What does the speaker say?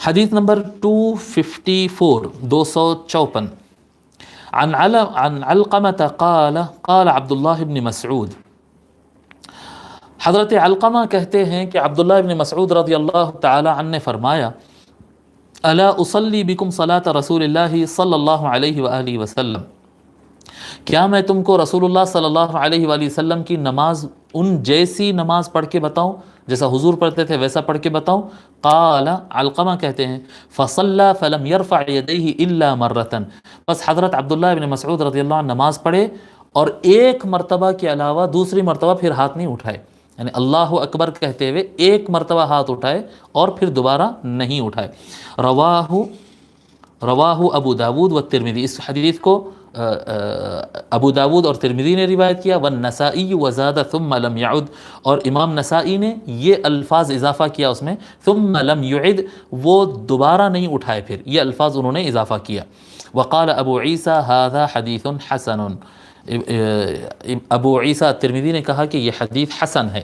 حدیث نمبر 254 254 عن علقمة قال عبد الله بن مسعود، حضرت علقمہ کہتے ہیں کہ عبداللہ ابن مسعود رضی اللہ تعالی عنہ نے فرمایا، الا اصلی بکم صلاۃ رسول اللہ صلی اللہ علیہ وآلہ وسلم، کیا میں تم کو رسول اللہ صلی اللہ علیہ وآلہ وسلم کی نماز ان جیسی نماز پڑھ کے بتاؤں جیسا حضور پڑھتے تھے ویسا پڑھ کے بتاؤں؟ قال، علقمہ کہتے ہیں، فصلى فلم يرفع يديه الا مرة، بس حضرت عبداللہ ابن مسعود رضی اللہ عنہ نماز پڑھے اور ایک مرتبہ کے علاوہ دوسری مرتبہ پھر ہاتھ نہیں اٹھائے، یعنی اللہ اکبر کہتے ہوئے ایک مرتبہ ہاتھ اٹھائے اور پھر دوبارہ نہیں اٹھائے۔ رواہ ابو داود و ترمذی، اس حدیث کو ابو داود اور ترمذی نے روایت کیا، والنسائی وزاد ثم لم يعد، اور امام نسائی نے یہ الفاظ اضافہ کیا اس میں، ثم لم يعد، وہ دوبارہ نہیں اٹھائے، پھر یہ الفاظ انہوں نے اضافہ کیا۔ وقال ابو عیسیٰ هذا حدیث حسن، ابو عیسیٰ ترمذی نے کہا کہ یہ حدیث حسن ہے۔